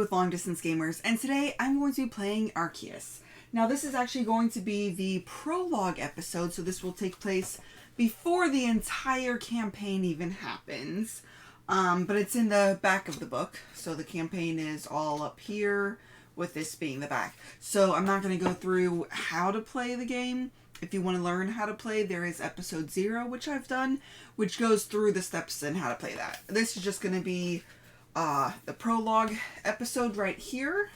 with Long Distance Gamers, and today I'm going to be playing Arkeis. Now this is actually going to be the prologue episode, so this will take place before the entire campaign even happens. But it's in the back of the book, so the campaign is all up here, with this being the back. So I'm not going to go through how to play the game. If you want to learn how to play, there is episode 0, which I've done, which goes through the steps and how to play that. This is just going to be the prologue episode right here.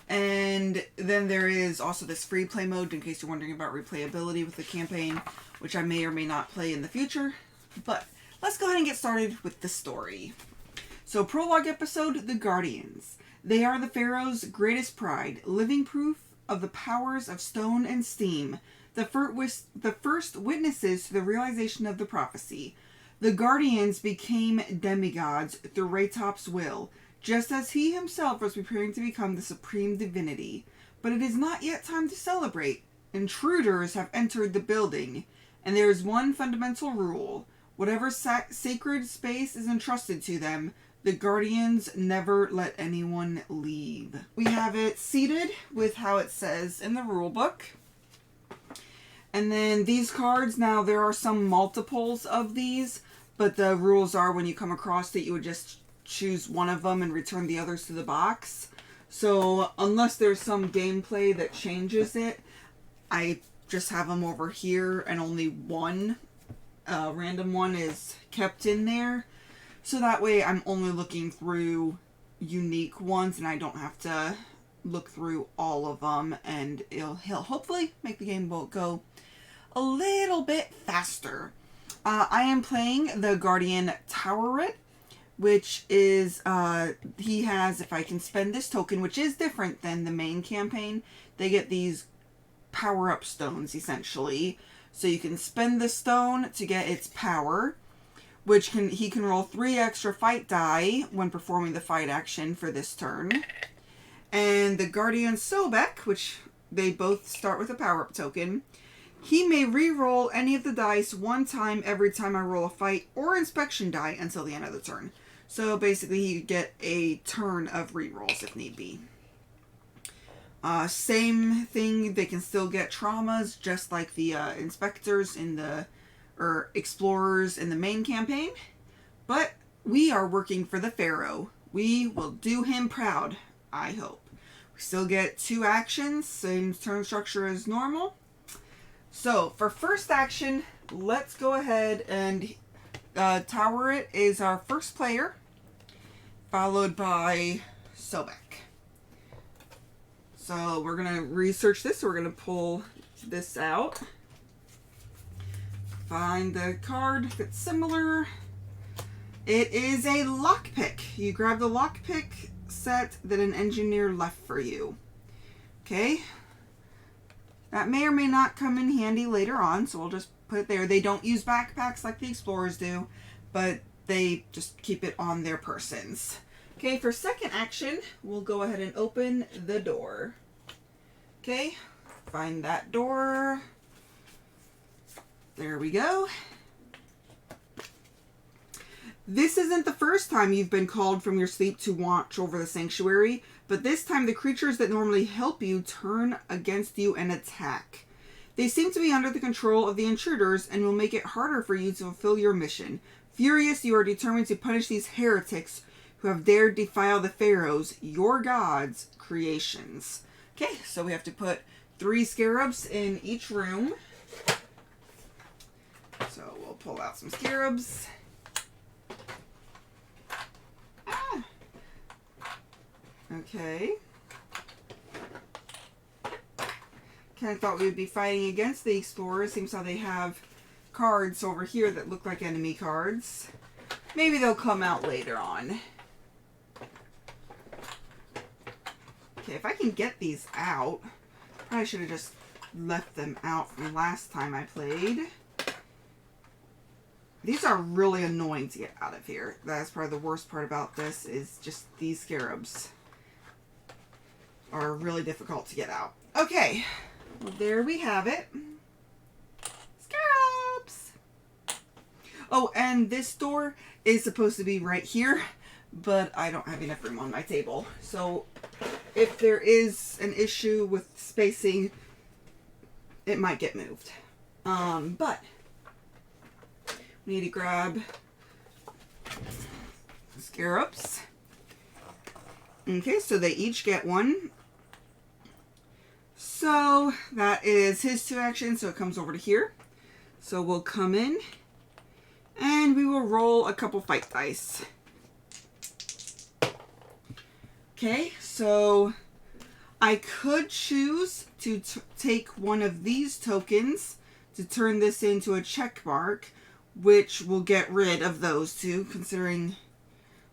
And then there is also this free play mode, in case you're wondering about replayability with the campaign, which I may or may not play in the future. But let's go ahead and get started with the story. So prologue episode, The Guardians. They are the Pharaoh's greatest pride, living proof of the powers of stone and steam, the first witnesses to the realization of the prophecy. The Guardians became demigods through Raytop's will, just as he himself was preparing to become the supreme divinity. But it is not yet time to celebrate. Intruders have entered the building, and there is one fundamental rule. Whatever sacred space is entrusted to them, the Guardians never let anyone leave. We have it seated with how it says in the rulebook. And then these cards, now there are some multiples of these, but the rules are when you come across it, you would just choose one of them and return the others to the box. So unless there's some gameplay that changes it, I just have them over here and only one random one is kept in there. So that way I'm only looking through unique ones and I don't have to look through all of them, and he'll hopefully make the game go a little bit faster. I am playing the Guardian Towerette, which is, he has, if I can spend this token, which is different than the main campaign, they get these power-up stones, essentially. So you can spend the stone to get its power, which he can roll 3 extra fight die when performing the fight action for this turn. And the Guardian Sobek, which they both start with a power-up token, he may re-roll any of the dice one time every time I roll a fight or inspection die until the end of the turn. So basically he could get a turn of re-rolls if need be. Same thing, they can still get traumas just like the inspectors in the, or explorers in the main campaign. But we are working for the Pharaoh. We will do him proud, I hope. We still get 2 actions, same turn structure as normal. So, for first action, let's go ahead and Towerette is our first player, followed by Sobek. So, we're going to research this, so we're going to pull this out. Find the card that's similar. It is a lockpick. You grab the lockpick set that an engineer left for you. Okay. That may or may not come in handy later on, so we'll just put it there. They don't use backpacks like the explorers do, but they just keep it on their persons. Okay, for second action, we'll go ahead and open the door. Okay, find that door. There we go. This isn't the first time you've been called from your sleep to watch over the sanctuary, but this time the creatures that normally help you turn against you and attack. They seem to be under the control of the intruders and will make it harder for you to fulfill your mission. Furious, you are determined to punish these heretics who have dared defile the Pharaohs, your gods' creations. Okay, so we have to put 3 scarabs in each room. So we'll pull out some scarabs. Okay. Kind of thought we would be fighting against the explorers. Seems how they have cards over here that look like enemy cards. Maybe they'll come out later on. Okay, if I can get these out. Probably should have just left them out from last time I played. These are really annoying to get out of here. That's probably the worst part about this, is just these scarabs are really difficult to get out. Okay, well, there we have it. Scarabs! Oh, and this door is supposed to be right here, but I don't have enough room on my table. So if there is an issue with spacing, it might get moved. But we need to grab scarabs. Okay, so they each get one. So that is his 2 actions, so it comes over to here. So we'll come in and we will roll a couple fight dice. Okay, so I could choose to take one of these tokens to turn this into a check mark, which will get rid of those 2, considering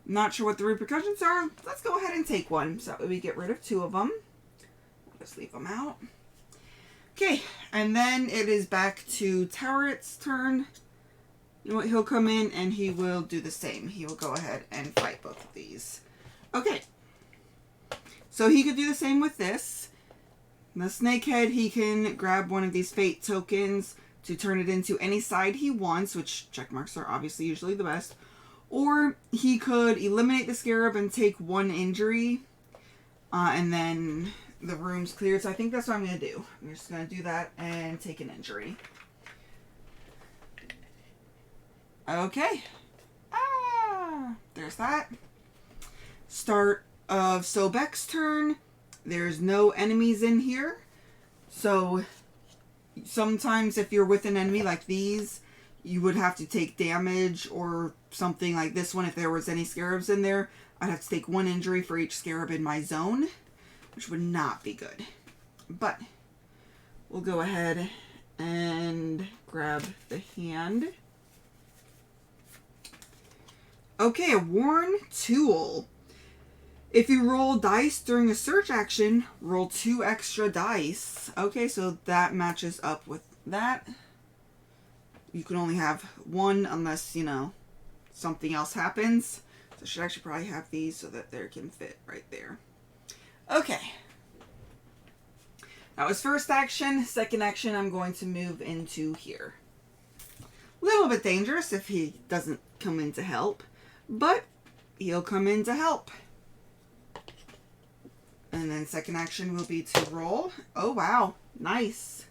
I'm not sure what the repercussions are. Let's go ahead and take one. So we get rid of 2 of them. Just leave them out. Okay, and then it is back to Toweret's turn. You know what? He'll come in and he will do the same. He will go ahead and fight both of these. Okay. So he could do the same with this. The snakehead, he can grab one of these fate tokens to turn it into any side he wants, which check marks are obviously usually the best. Or he could eliminate the scarab and take 1 injury. And then the room's cleared. So I think that's what I'm going to do. I'm just going to do that and take an injury. Okay. There's that. Start of Sobek's turn. There's no enemies in here. So sometimes if you're with an enemy like these, you would have to take damage, or something like this one. If there was any scarabs in there, I'd have to take 1 injury for each scarab in my zone, which would not be good. But we'll go ahead and grab the hand. Okay, a worn tool. If you roll dice during a search action, roll 2 extra dice. Okay, so that matches up with that. You can only have 1 unless, you know, something else happens. So I should actually probably have these so that they can fit right there. Okay. That was first action. Second action, I'm going to move into here. A little bit dangerous if he doesn't come in to help, but he'll come in to help. And then second action will be to roll. Oh, wow. Nice.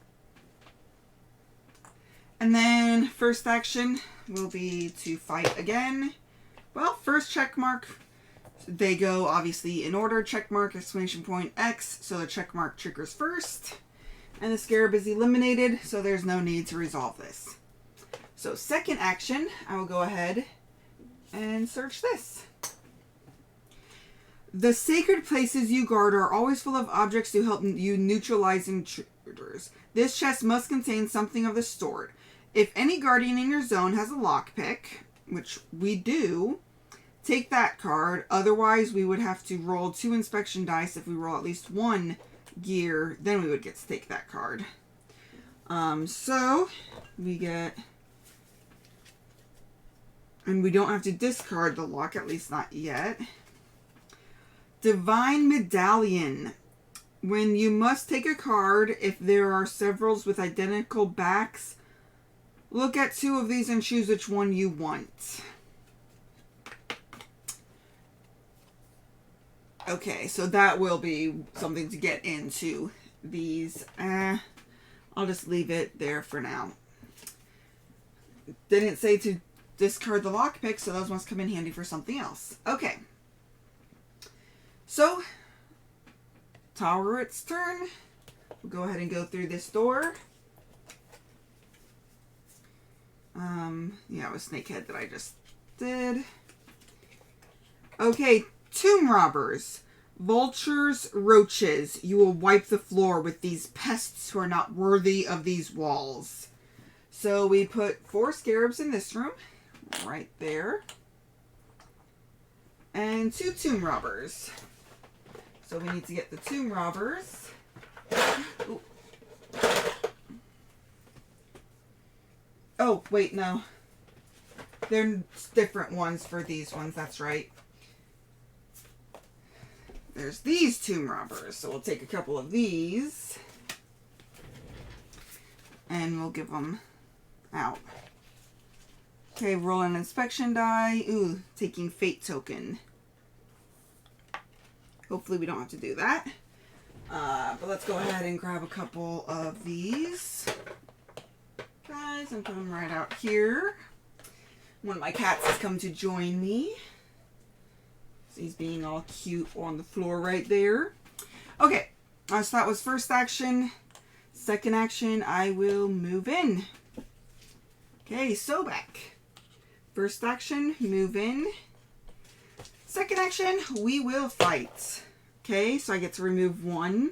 And then first action will be to fight again. Well, first check mark. They go obviously in order. Check mark, exclamation point, X. So the check mark triggers first. And the scarab is eliminated, so there's no need to resolve this. So second action, I will go ahead and search this. The sacred places you guard are always full of objects to help you neutralize intruders. This chest must contain something of the sort. If any guardian in your zone has a lockpick, which we do, take that card. Otherwise, we would have to roll 2 inspection dice. If we roll at least 1 gear, then we would get to take that card. So we get... And we don't have to discard the lock, at least not yet. Divine Medallion. When you must take a card, if there are several with identical backs, look at 2 of these and choose which one you want. Okay, so that will be something to get into these. I'll just leave it there for now. Didn't say to discard the lockpick, so those must come in handy for something else. Okay. So, Toweret's turn. We'll go ahead and go through this door. Yeah, it was Snakehead that I just did. Okay, Tomb Robbers. Vultures, roaches. You will wipe the floor with these pests who are not worthy of these walls. So we put 4 scarabs in this room. Right there. And 2 Tomb Robbers. So we need to get the Tomb Robbers. Ooh. Oh, wait, no. They're different ones for these ones, that's right. There's these Tomb Robbers, so we'll take a couple of these. And we'll give them out. Okay, roll an inspection die. Ooh, taking fate token. Hopefully we don't have to do that. But let's go ahead and grab a couple of these guys and put them right out here. One of my cats has come to join me. So he's being all cute on the floor right there. Okay, so that was first action. Second action, I will move in. Okay, so back. First action, move in. Second action, we will fight. Okay, so I get to remove one.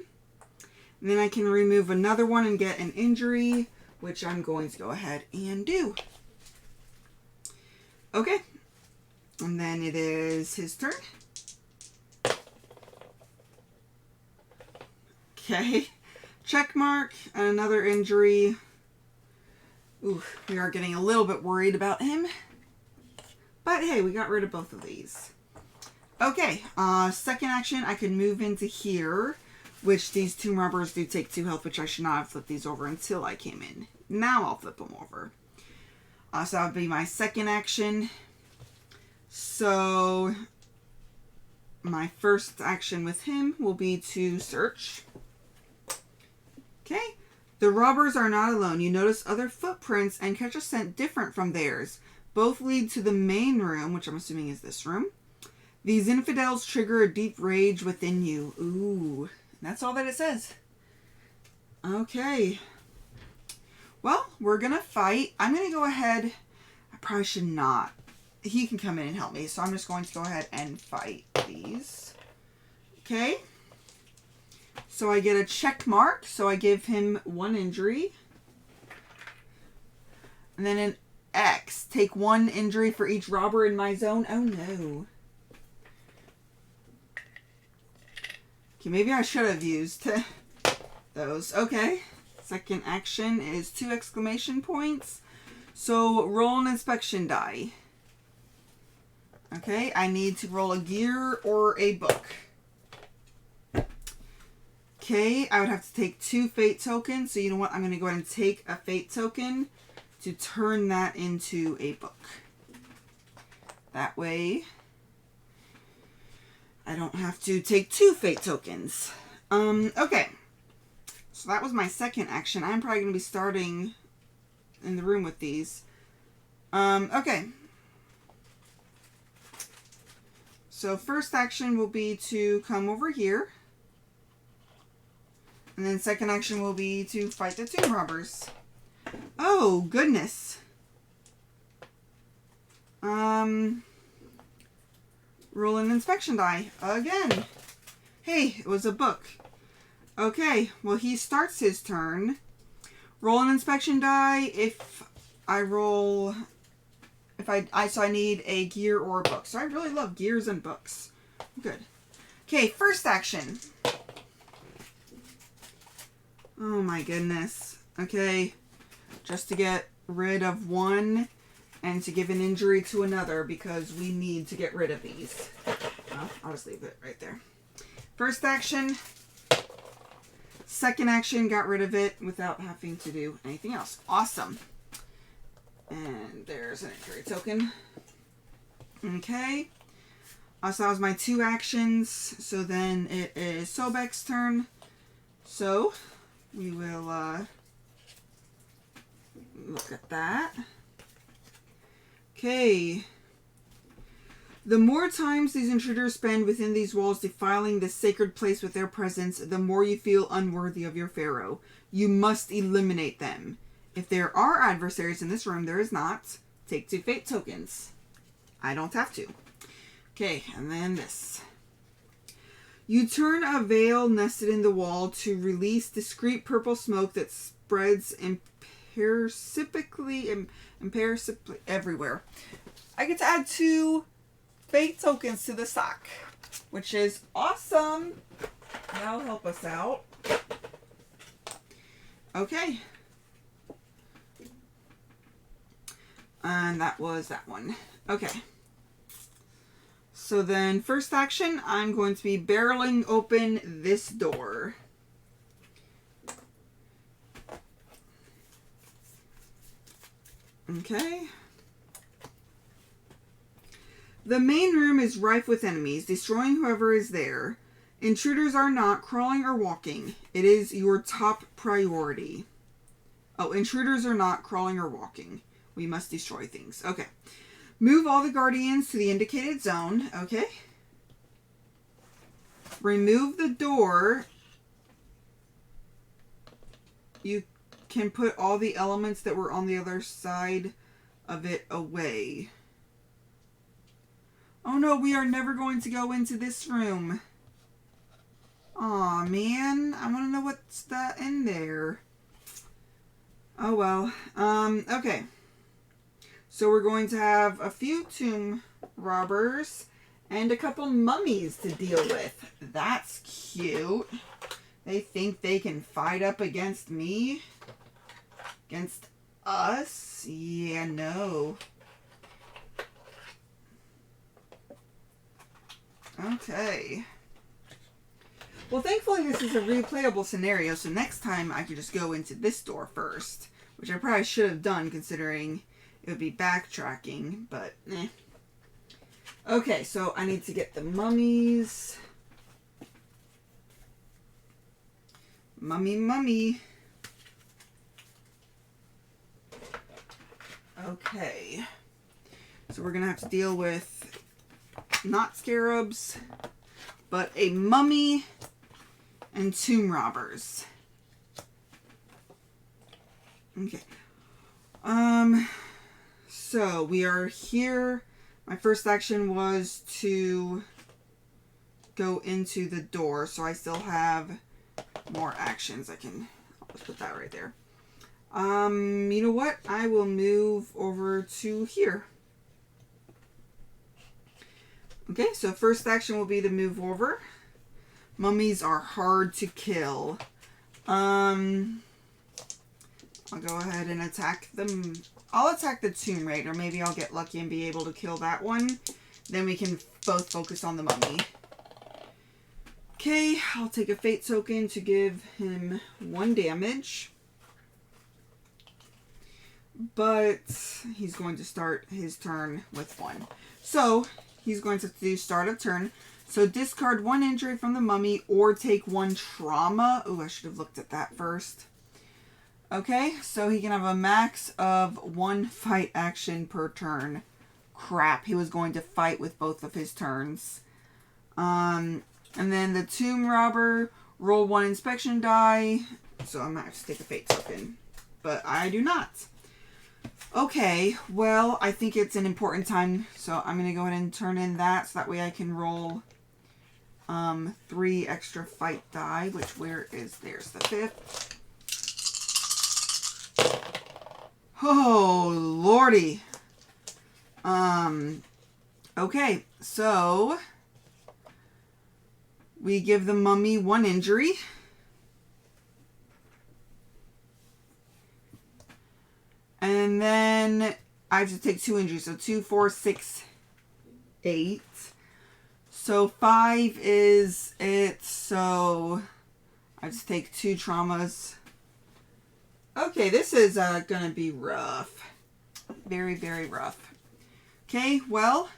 And then I can remove another one and get an injury, which I'm going to go ahead and do. Okay, and then it is his turn. Okay, check mark and another injury. Ooh, we are getting a little bit worried about him. But hey, we got rid of both of these. Okay, second action, I can move into here, which these two robbers do take 2 health, which I should not have flipped these over until I came in. Now I'll flip them over. So that would be my second action. So my first action with him will be to search. Okay. The robbers are not alone. You notice other footprints and catch a scent different from theirs. Both lead to the main room, which I'm assuming is this room. These infidels trigger a deep rage within you. Ooh, that's all that it says. Okay. Well, we're going to fight. I'm going to go ahead. I probably should not. He can come in and help me, so I'm just going to go ahead and fight these. Okay. So I get a check mark, so I give him 1 injury. And then an X. Take 1 injury for each robber in my zone. Oh no. Okay, maybe I should have used those. Okay. Second action is 2 exclamation points. So roll an inspection die. Okay, I need to roll a gear or a book. Okay, I would have to take 2 fate tokens. So you know what? I'm going to go ahead and take a fate token to turn that into a book. That way, I don't have to take 2 fate tokens. Okay. So that was my second action. I'm probably going to be starting in the room with these. Okay. So first action will be to come over here. And then second action will be to fight the tomb robbers. Oh, goodness. Roll an inspection die. Again. Hey, it was a book. Okay, well, he starts his turn. Roll an inspection die. If I roll... So I need a gear or a book. So I really love gears and books. Good. Okay, first action. Oh my goodness. Okay. Just to get rid of 1 and to give an injury to another because we need to get rid of these. Well, I'll just leave it right there. First action. Second action, got rid of it without having to do anything else. Awesome. And there's an injury token. Okay. So that was my 2 actions. So then it is Sobek's turn. So we will look at that. Okay. The more times these intruders spend within these walls defiling this sacred place with their presence, the more you feel unworthy of your pharaoh. You must eliminate them. If there are adversaries in this room, there is not. Take 2 fate tokens. I don't have to. Okay, and then this. You turn a veil nested in the wall to release discreet purple smoke that spreads imperceptibly everywhere. I get to add 2 fate tokens to the sock, which is awesome. That'll help us out. Okay. And that was that one. Okay. So then, first action, I'm going to be barreling open this door. Okay. The main room is rife with enemies, destroying whoever is there. Intruders are not crawling or walking. It is your top priority. Oh, intruders are not crawling or walking. We must destroy things. Okay. Move all the guardians to the indicated zone. Okay. Remove the door. You can put all the elements that were on the other side of it away. Oh no, we are never going to go into this room. Aw, man. I want to know what's that in there. Oh well. Okay. So we're going to have a few tomb robbers and a couple mummies to deal with. That's cute. They think they can fight up against me? Against us? Yeah, no. Okay. Well, thankfully this is a replayable scenario, so next time I could just go into this door first. Which I probably should have done considering it would be backtracking, but eh. Okay, so I need to get the mummies. Mummy. Okay. So we're going to have to deal with not scarabs, but a mummy and tomb robbers. Okay. So we are here. My first action was to go into the door, so I still have more actions. I'll just put that right there. You know what? I will move over to here. Okay, so first action will be to move over. Mummies are hard to kill. I'll go ahead and attack them. I'll attack the Tomb Raider. Maybe I'll get lucky and be able to kill that one. Then we can both focus on the mummy. Okay, I'll take a fate token to give him 1 damage. But he's going to start his turn with 1. So, he's going to do start of turn. So, discard 1 injury from the mummy or take 1 trauma. Oh, I should have looked at that first. Okay, so he can have a max of 1 fight action per turn. Crap, he was going to fight with both of his turns. And then the tomb robber, roll 1 inspection die. So I might have to take a fate token. But I do not. Okay, well, I think it's an important time. So I'm going to go ahead and turn in that. So that way I can roll 3 extra fight die. Which, there's the 5th. Oh, lordy. Okay, so we give the mummy 1 injury. And then I have to take 2 injuries. So 2, 4, 6, 8. So 5 is it. So I just take 2 traumas. Okay, this is going to be rough. Very, very rough. Okay, well,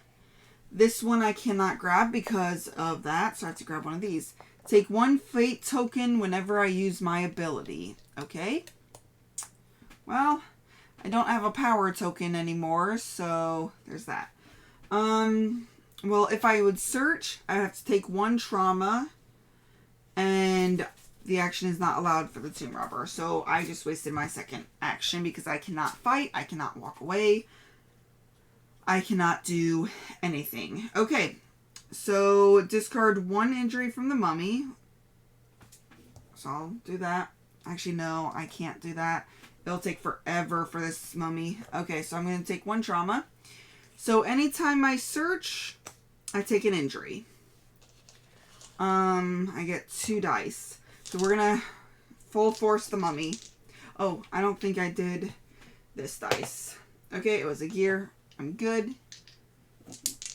this one I cannot grab because of that, so I have to grab one of these. Take 1 fate token whenever I use my ability. Okay? Well, I don't have a power token anymore, so there's that. Well, if I would search, I have to take 1 trauma, and the action is not allowed for the tomb robber. So I just wasted my second action because I cannot fight. I cannot walk away. I cannot do anything. Okay. So discard 1 injury from the mummy. So I'll do that. Actually, no, I can't do that. It'll take forever for this mummy. Okay, so I'm going to take 1 trauma. So anytime I search, I take an injury. I get 2 dice. So we're going to full force the mummy. Oh, I don't think I did this dice. Okay, it was a gear. I'm good.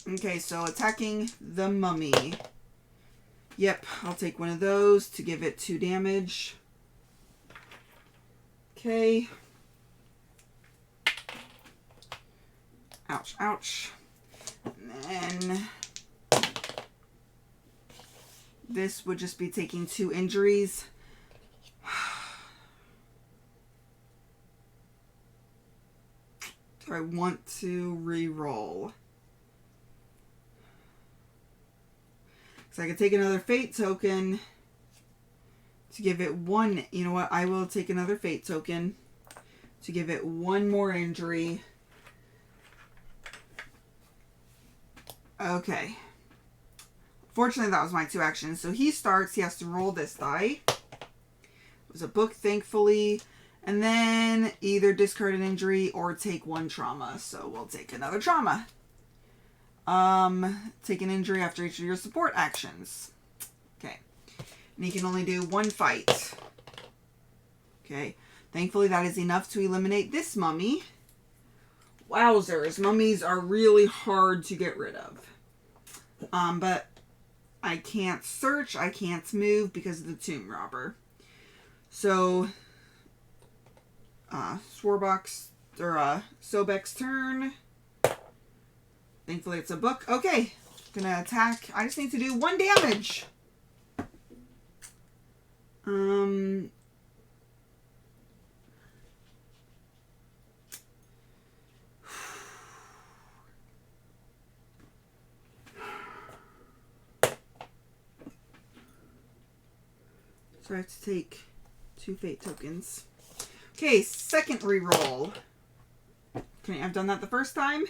Okay, so attacking the mummy. Yep, I'll take 1 of those to give it 2 damage. Okay. Ouch, ouch. And then this would just be taking 2 injuries. Do I want to re-roll? So I could take another fate token to give it 1. You know what? I will take another fate token to give it 1 more injury. Okay. Fortunately, that was my 2 actions. So he starts. He has to roll this die. It was a book, thankfully. And then either discard an injury or take 1 trauma. So we'll take another trauma. Take an injury after each of your support actions. Okay. And he can only do 1 fight. Okay. Thankfully, that is enough to eliminate this mummy. Wowzers. Mummies are really hard to get rid of. But I can't search. I can't move because of the tomb robber. So, Sobek's turn. Thankfully, it's a book. Okay. Gonna attack. I just need to do 1 damage. So I have to take 2 fate tokens. Okay, second reroll. Okay, I've done that the first time.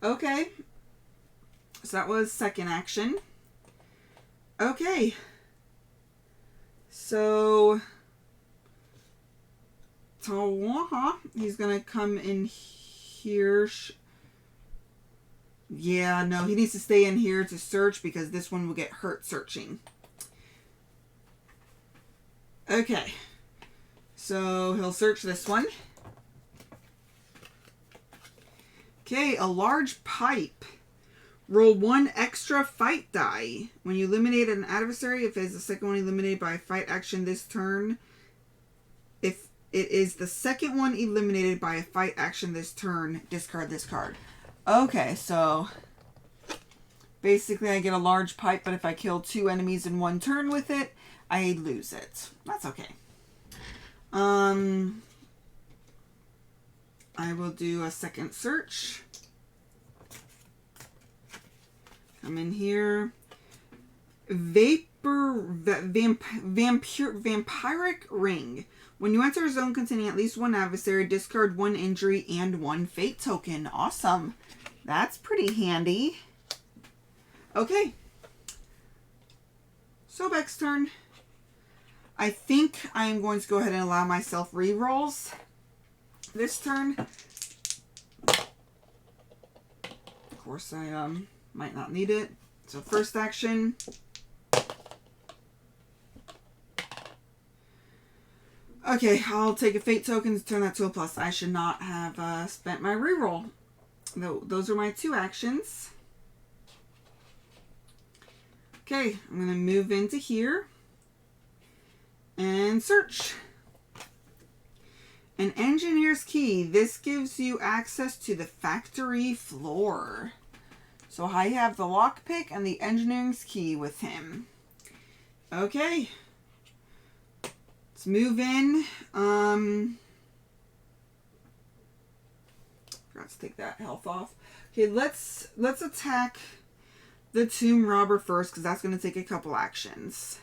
Okay. So that was second action. Okay. So he's gonna come in here. Yeah, no, he needs to stay in here to search because this one will get hurt searching. Okay, so he'll search this one. Okay, a large pipe. Roll 1 extra fight die. When you eliminate an adversary, if it is the second one eliminated by a fight action this turn, if it is the second one eliminated by a fight action this turn, discard this card. Okay, so basically I get a large pipe, but if I kill 2 enemies in 1 turn with it, I lose it. That's okay. I will do a second search. Come in here. Vampiric ring. When you enter a zone containing at least 1 adversary, discard 1 injury and 1 fate token. Awesome. That's pretty handy. Okay. Sobek's turn. I think I'm going to go ahead and allow myself re-rolls this turn. Of course, I might not need it. So first action. Okay, I'll take a fate token to turn that to a plus. I should not have spent my re-roll. Those are my 2 actions. Okay, I'm going to move into here. And search. An engineer's key. This gives you access to the factory floor. So I have the lockpick and the engineer's key with him. Okay. Let's move in. Forgot to take that health off. Okay, let's attack the tomb robber first because that's going to take a couple actions.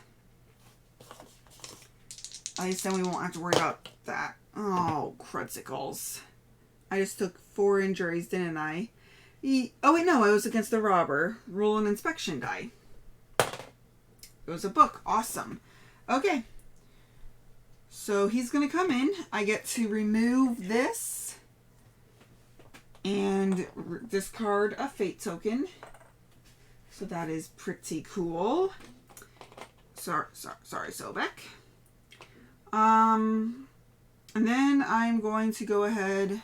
At least then we won't have to worry about that. Oh, crudsicles. I just took 4 injuries, didn't I? Oh, wait, no. I was against the robber. Roll an inspection die. It was a book. Awesome. Okay. So he's going to come in. I get to remove this. And discard a fate token. So that is pretty cool. Sorry, Sobek. And then I'm going to go ahead.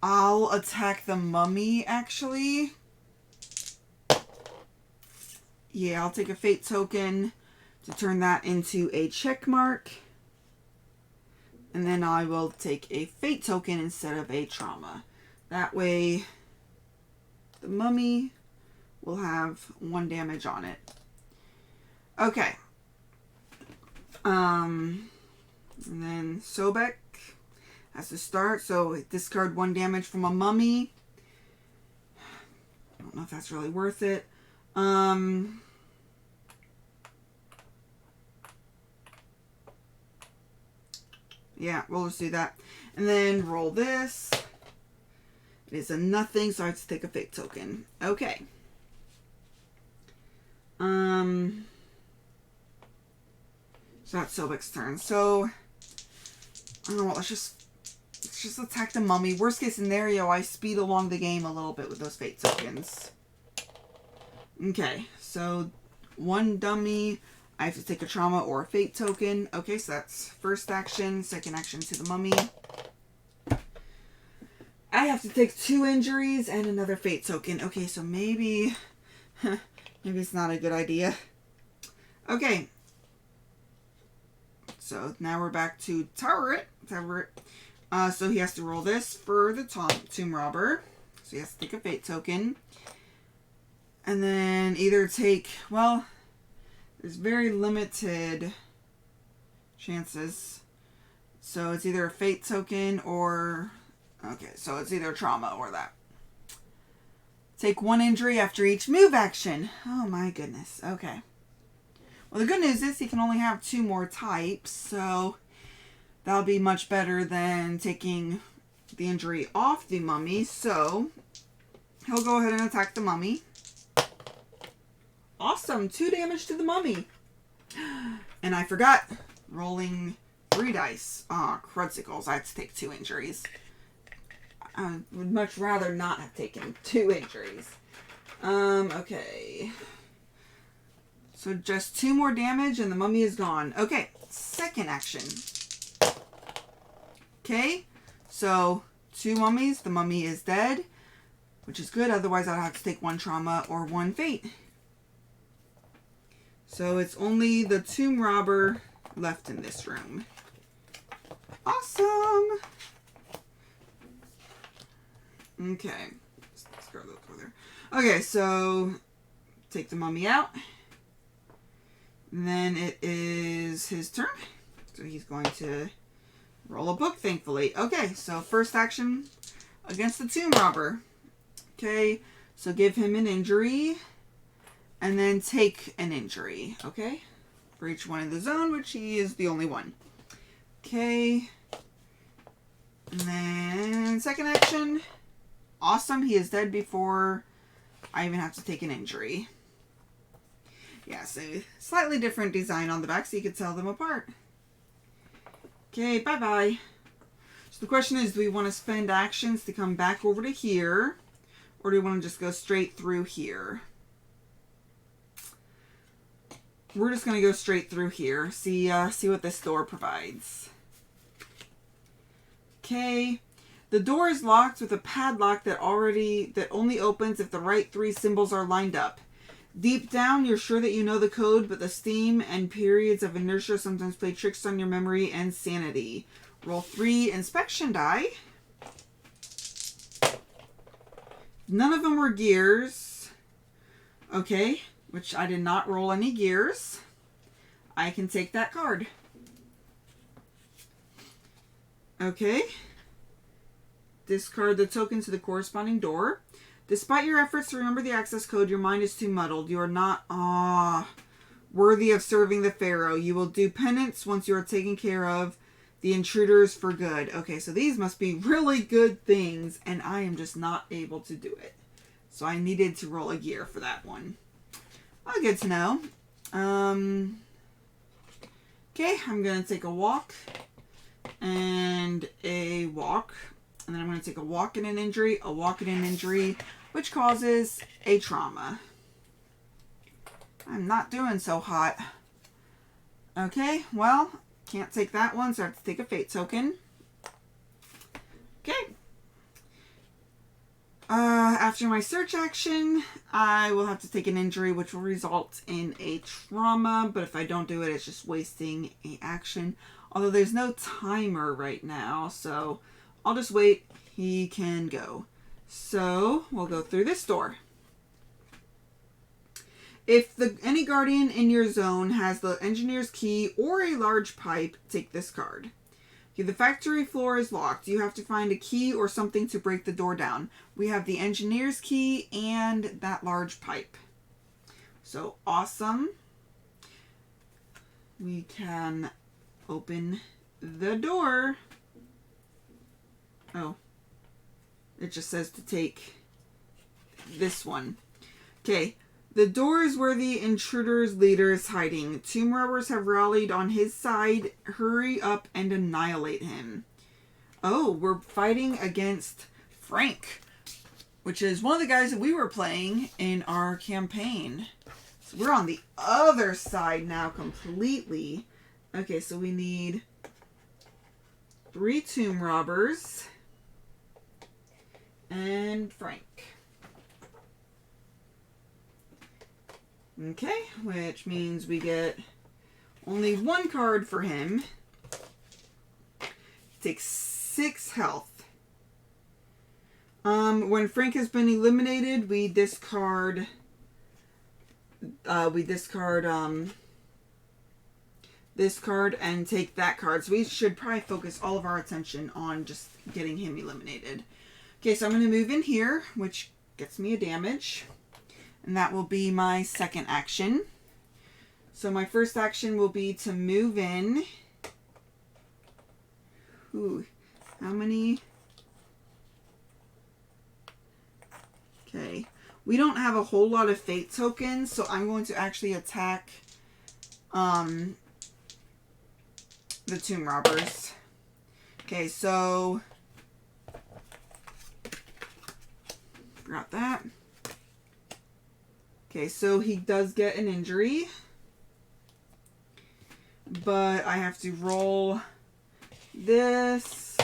I'll attack the mummy, actually. Yeah, I'll take a fate token to turn that into a check mark. And then I will take a fate token instead of a trauma. That way, the mummy will have 1 damage on it. Okay. And then Sobek has to start. So discard 1 damage from a mummy. I don't know if that's really worth it. Yeah, we'll just do that. And then roll this. It is a nothing, so I have to take a fate token. Okay. So that's Sobek's turn. So, I don't know what, let's just attack the mummy. Worst case scenario, I speed along the game a little bit with those fate tokens. Okay, so 1 dummy. I have to take a trauma or a fate token. Okay, so that's first action, second action to the mummy. I have to take 2 injuries and another fate token. Okay, so maybe it's not a good idea. Okay. So now we're back to Toweret. So he has to roll this for the Tomb Robber. So he has to take a fate token. And then either take, well, there's very limited chances. So it's either a fate token or, okay, so it's either trauma or that. Take 1 injury after each move action. Oh my goodness. Okay. Well, the good news is he can only have 2 more types, so that'll be much better than taking the injury off the mummy. So he'll go ahead and attack the mummy. Awesome. 2 damage to the mummy. And I forgot, rolling 3 dice. Crudsicles. I have to take 2 injuries. I would much rather not have taken 2 injuries. Okay. So just 2 more damage and the mummy is gone. Okay, second action. Okay, so 2 mummies. The mummy is dead, which is good. Otherwise, I'd have to take 1 trauma or 1 fate. So it's only the Tomb Robber left in this room. Awesome. Okay. Discard those over there. Okay, so take the mummy out. And then it is his turn. So he's going to roll a book, thankfully. Okay, so first action against the Tomb Robber. Okay, so give him an injury. And then take an injury. Okay, for each one in the zone, which he is the only one. Okay. And then second action. Awesome, he is dead before I even have to take an injury. Yeah, so slightly different design on the back so you could tell them apart. Okay, bye-bye. So the question is, do we want to spend actions to come back over to here? Or do we want to just go straight through here? We're just going to go straight through here. See what this door provides. Okay. The door is locked with a padlock that only opens if the right 3 symbols are lined up. Deep down, you're sure that you know the code, but the steam and periods of inertia sometimes play tricks on your memory and sanity. Roll 3 inspection die. None of them were gears. Okay, which I did not roll any gears. I can take that card. Okay. Discard the token to the corresponding door. Despite your efforts to remember the access code, your mind is too muddled. You are not worthy of serving the Pharaoh. You will do penance once you are taken care of the intruders for good. Okay, so these must be really good things, and I am just not able to do it. So I needed to roll a gear for that one. Oh, good to know. Okay, I'm going to take a walk and a walk. And then I'm going to take a walk and an injury, a walk and an injury, which causes a trauma. I'm not doing so hot. Okay, well, can't take that one, so I have to take a fate token. Okay. After my search action, I will have to take an injury, which will result in a trauma. But if I don't do it, it's just wasting an action. Although there's no timer right now, so I'll just wait. He can go. So we'll go through this door. If any guardian in your zone has the engineer's key or a large pipe, take this card. Okay, the factory floor is locked. You have to find a key or something to break the door down. We have the engineer's key and that large pipe. So awesome. We can open the door. Oh, it just says to take this one. Okay, the door is where the intruder's leader is hiding. Tomb robbers have rallied on his side. Hurry up and annihilate him. Oh, we're fighting against Frank, which is one of the guys that we were playing in our campaign. So we're on the other side now completely. Okay, so we need 3 tomb robbers and Frank. Okay, which means we get only 1 card for him. Takes 6 health. When Frank has been eliminated, we discard this card and take that card. So we should probably focus all of our attention on just getting him eliminated. Okay, so I'm going to move in here, which gets me a damage. And that will be my second action. So my first action will be to move in. Ooh, how many? Okay. We don't have a whole lot of fate tokens, so I'm going to actually attack the tomb robbers. Okay, so forgot that. Okay, so he does get an injury, but I have to roll this.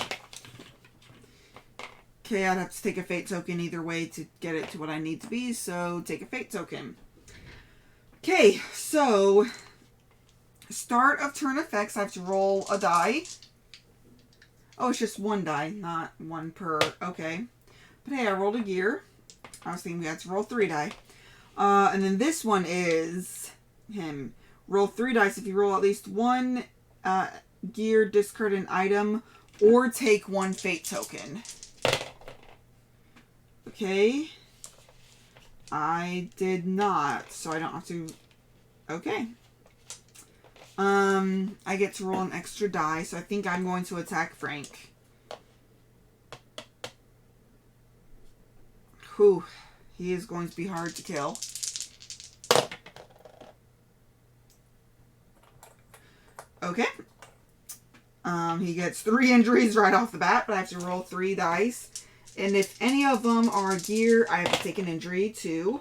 Okay, I'd have to take a fate token either way to get it to what I need to be, so take a fate token. Okay, so start of turn effects, I have to roll a die. Oh, it's just 1 die, not 1 per. Okay. But hey, I rolled a gear. I was thinking we had to roll 3 die. And then this one is him. Roll 3 dice. If you roll at least 1 gear, discard an item, or take 1 fate token. Okay. I did not, so I don't have to. Okay. I get to roll an extra die, so I think I'm going to attack Frank. Whew. He is going to be hard to kill. Okay. He gets 3 injuries right off the bat, but I have to roll 3 dice. And if any of them are gear, I have to take an injury too.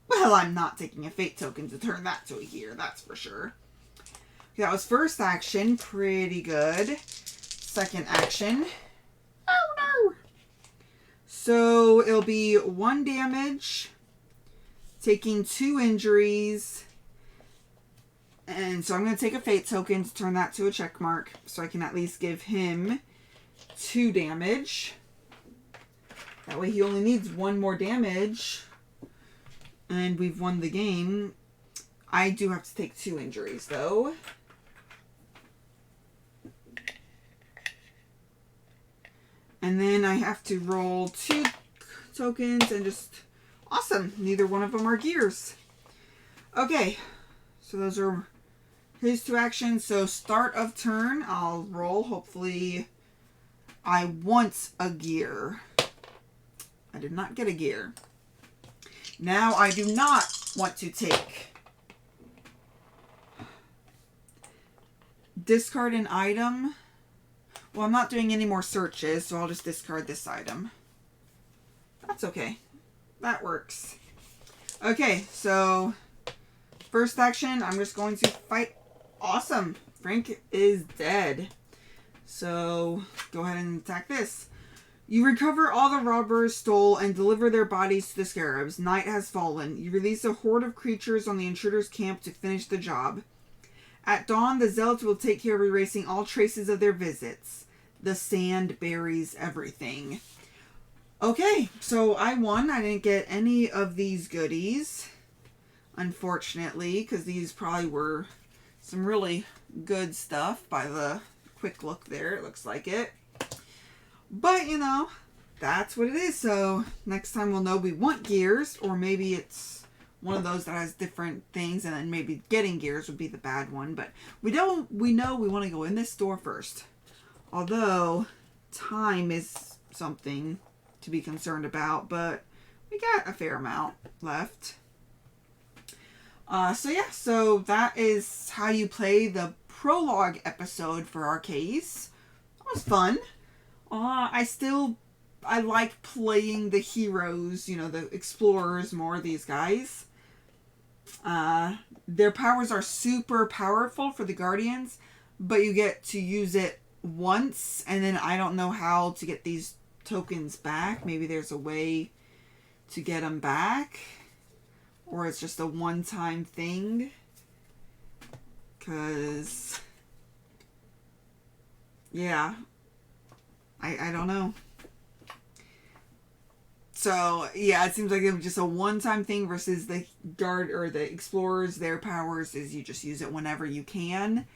Well, I'm not taking a fate token to turn that to a gear, that's for sure. Okay, that was first action. Pretty good. Second action. Oh no! So it'll be 1 damage, taking 2 injuries. And so I'm going to take a fate token to turn that to a check mark, so I can at least give him 2 damage. That way he only needs 1 more damage, and we've won the game. I do have to take 2 injuries, though. And then I have to roll 2 tokens and just... Awesome! Neither one of them are gears. Okay, so those are his 2 actions. So start of turn, I'll roll. Hopefully I want a gear. I did not get a gear. Now I do not want to take. Discard an item. Well, I'm not doing any more searches, so I'll just discard this item. That's okay. That works. Okay, so first action, I'm just going to fight. Awesome. Frank is dead. So go ahead and attack this. You recover all the robbers stole and deliver their bodies to the scarabs. Night has fallen. You release a horde of creatures on the intruder's camp to finish the job. At dawn, the zealots will take care of erasing all traces of their visits. The sand buries everything. Okay, so I won. I didn't get any of these goodies. unfortunately, because these probably were some really good stuff by the quick look there. It looks like it. But, you know, that's what it is. So next time we'll know we want gears, or maybe it's one of those that has different things, and then maybe getting gears would be the bad one. But we know we want to go in this store first. Although time is something to be concerned about, but we got a fair amount left. So that is how you play the prologue episode for Arkeis. That was fun. I like playing the heroes, you know, the explorers more, these guys. Their powers are super powerful for the Guardians, but you get to use it once, and then I don't know how to get these tokens back. Maybe there's a way to get them back, or it's just a one-time thing, because yeah, I don't know. So yeah, it seems like it was just a one-time thing versus the guard or the explorers, their powers is you just use it whenever you can.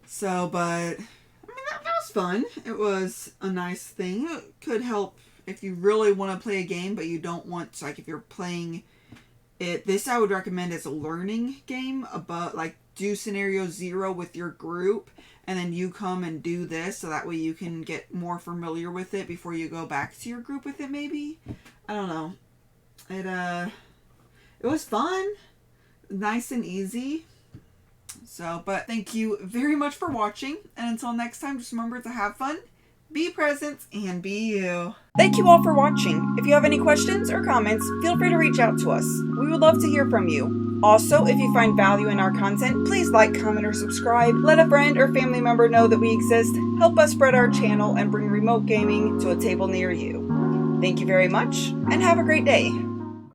So, but I mean, that was fun. It was a nice thing. It could help if you really want to play a game, but you don't want to, like, if you're playing it, this I would recommend as a learning game, about like do scenario 0 with your group, and then you come and do this, so that way you can get more familiar with it before you go back to your group with it, maybe. I don't know. It was fun. Nice and easy. So, but thank you very much for watching, and until next time, just remember to have fun, be present, and be you. Thank you all for watching. If you have any questions or comments, feel free to reach out to us. We would love to hear from you. Also, if you find value in our content, please like, comment, or subscribe. Let a friend or family member know that we exist. Help us spread our channel and bring remote gaming to a table near you. Thank you very much, and have a great day.